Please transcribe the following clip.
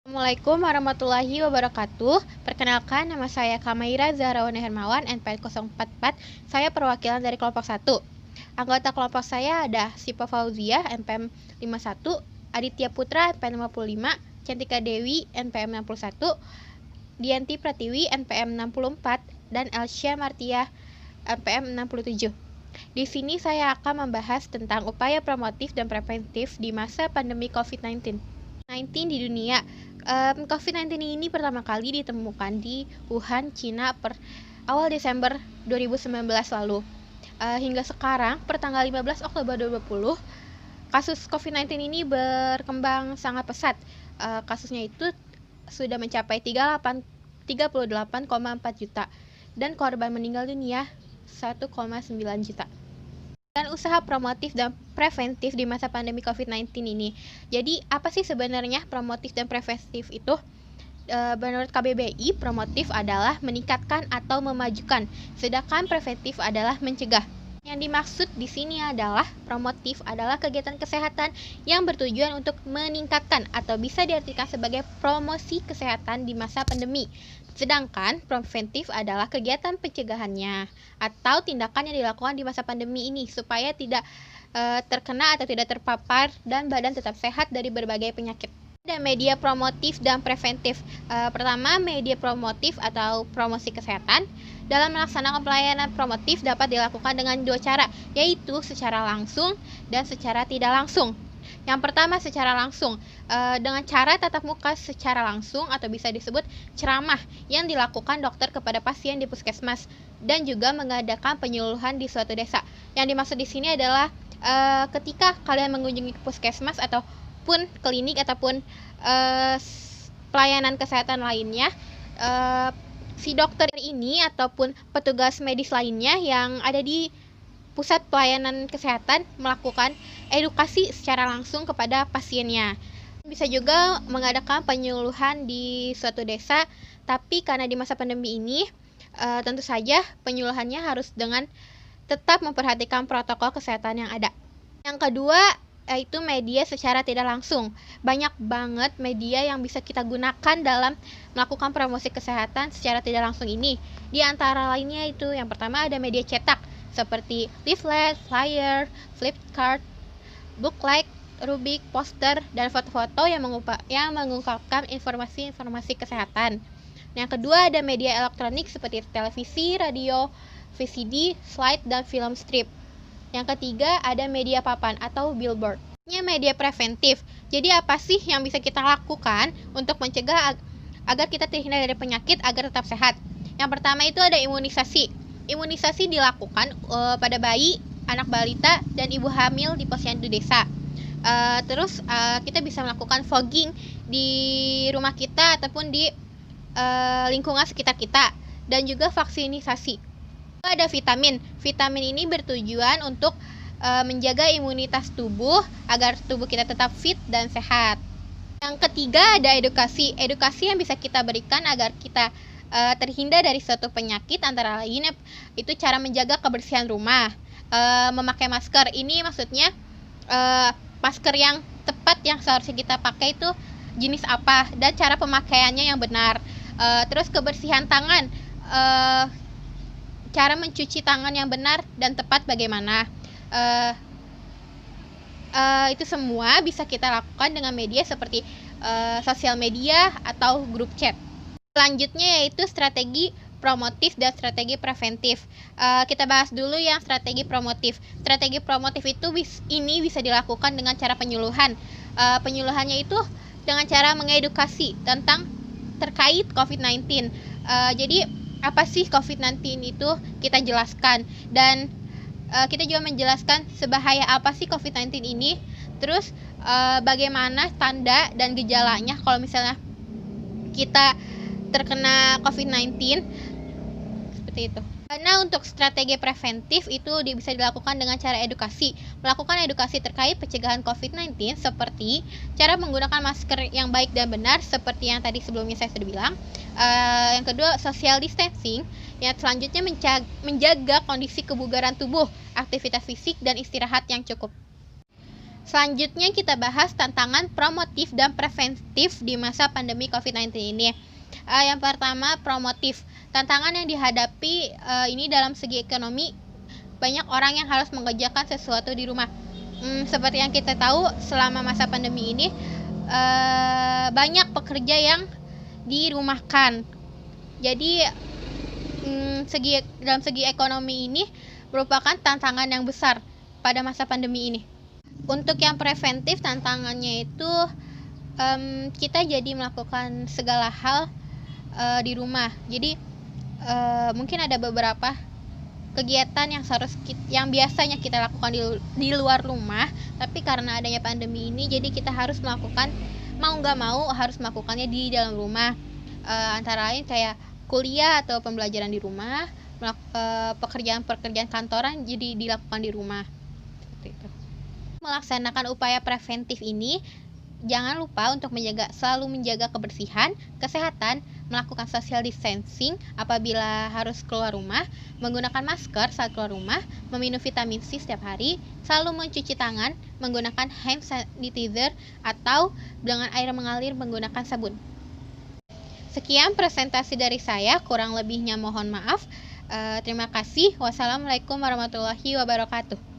Assalamualaikum warahmatullahi wabarakatuh. Perkenalkan, nama saya Kamaira Zahrawan Hermawan, NPM 044. Saya perwakilan dari kelompok 1. Anggota kelompok saya ada Sipa Fauzia, NPM 51, Aditya Putra, NPM 55, Cantika Dewi, NPM 61, Dianti Pratiwi, NPM 64, dan Elsya Martia, NPM 67. Di sini saya akan membahas tentang upaya promotif dan preventif di masa pandemi COVID-19 di dunia. COVID-19 ini pertama kali ditemukan di Wuhan, Cina per awal Desember 2019 lalu. Hingga sekarang, per tanggal 15 Oktober 2020, kasus COVID-19 ini berkembang sangat pesat. Kasusnya itu sudah mencapai 38,4 juta dan korban meninggal dunia 1,9 juta. Dan usaha promotif dan preventif di masa pandemi COVID-19 ini. Jadi, apa sih sebenarnya promotif dan preventif itu? Menurut KBBI, promotif adalah meningkatkan atau memajukan, sedangkan preventif adalah mencegah. Yang dimaksud di sini adalah promotif adalah kegiatan kesehatan yang bertujuan untuk meningkatkan atau bisa diartikan sebagai promosi kesehatan di masa pandemi. Sedangkan preventif adalah kegiatan pencegahannya atau tindakan yang dilakukan di masa pandemi ini supaya tidak terkena atau tidak terpapar dan badan tetap sehat dari berbagai penyakit. Ada media promotif dan preventif. Pertama, media promotif atau promosi kesehatan. Dalam melaksanakan pelayanan promotif dapat dilakukan dengan dua cara, yaitu secara langsung dan secara tidak langsung. Yang pertama, secara langsung, dengan cara tatap muka secara langsung atau bisa disebut ceramah yang dilakukan dokter kepada pasien di puskesmas dan juga mengadakan penyuluhan di suatu desa. Yang dimaksud di sini adalah ketika kalian mengunjungi puskesmas ataupun klinik ataupun pelayanan kesehatan lainnya, si dokter ini ataupun petugas medis lainnya yang ada di pusat pelayanan kesehatan melakukan edukasi secara langsung kepada pasiennya. Bisa juga mengadakan penyuluhan di suatu desa, tapi karena di masa pandemi ini, tentu saja penyuluhannya harus dengan tetap memperhatikan protokol kesehatan yang ada. Yang kedua, yaitu media secara tidak langsung. Banyak banget media yang bisa kita gunakan dalam melakukan promosi kesehatan secara tidak langsung ini. Di antara lainnya itu, yang pertama ada media cetak, seperti leaflet, flyer, flip card, booklet, rubik, poster, dan foto-foto yang mengungkapkan informasi-informasi kesehatan. Yang kedua ada media elektronik seperti televisi, radio, VCD, slide, dan film strip. Yang ketiga ada media papan atau billboard. Ini media preventif. Jadi apa sih yang bisa kita lakukan untuk mencegah agar kita terhindar dari penyakit agar tetap sehat? Yang pertama itu ada imunisasi. Imunisasi dilakukan pada bayi, anak balita, dan ibu hamil di posyandu desa. Terus kita bisa melakukan fogging di rumah kita ataupun di lingkungan sekitar kita, dan juga vaksinisasi. Ada vitamin. Vitamin ini bertujuan untuk menjaga imunitas tubuh agar tubuh kita tetap fit dan sehat. Yang ketiga ada edukasi. Edukasi yang bisa kita berikan agar kita terhindar dari suatu penyakit, antara lain itu cara menjaga kebersihan rumah, memakai masker. Ini maksudnya masker yang tepat yang seharusnya kita pakai itu jenis apa dan cara pemakaiannya yang benar. Terus kebersihan tangan, cara mencuci tangan yang benar dan tepat bagaimana. Itu semua bisa kita lakukan dengan media seperti sosial media atau grup chat. Selanjutnya yaitu strategi promotif dan strategi preventif. Kita bahas dulu yang strategi promotif. Strategi promotif itu bisa dilakukan dengan cara penyuluhan. Penyuluhannya itu dengan cara mengedukasi tentang terkait COVID-19. Jadi apa sih COVID-19 itu kita jelaskan, dan kita juga menjelaskan sebahaya apa sih COVID-19 ini, terus bagaimana tanda dan gejalanya kalau misalnya kita terkena COVID-19, seperti itu. Karena untuk strategi preventif itu bisa dilakukan dengan cara edukasi. Melakukan edukasi terkait pencegahan COVID-19 seperti cara menggunakan masker yang baik dan benar seperti yang tadi sebelumnya saya sudah bilang. Yang kedua, social distancing. Yang selanjutnya menjaga kondisi kebugaran tubuh, aktivitas fisik, dan istirahat yang cukup. Selanjutnya kita bahas tantangan promotif dan preventif di masa pandemi COVID-19 ini. Yang pertama, promotif. Tantangan yang dihadapi ini dalam segi ekonomi, banyak orang yang harus mengerjakan sesuatu di rumah. Seperti yang kita tahu, selama masa pandemi ini banyak pekerja yang dirumahkan. Jadi dalam segi ekonomi ini merupakan tantangan yang besar pada masa pandemi ini. Untuk yang preventif, tantangannya itu kita jadi melakukan segala hal di rumah. Jadi mungkin ada beberapa kegiatan yang biasanya kita lakukan di luar rumah, tapi karena adanya pandemi ini, jadi kita harus melakukan, mau nggak mau harus melakukannya di dalam rumah. Antara lain kayak kuliah atau pembelajaran di rumah, pekerjaan kantoran jadi dilakukan di rumah. Seperti itu. Melaksanakan upaya preventif ini, jangan lupa untuk selalu menjaga kebersihan, kesehatan, melakukan social distancing apabila harus keluar rumah, menggunakan masker saat keluar rumah, meminum vitamin C setiap hari, selalu mencuci tangan menggunakan hand sanitizer atau dengan air mengalir menggunakan sabun. Sekian presentasi dari saya, kurang lebihnya mohon maaf. Terima kasih. Wassalamualaikum warahmatullahi wabarakatuh.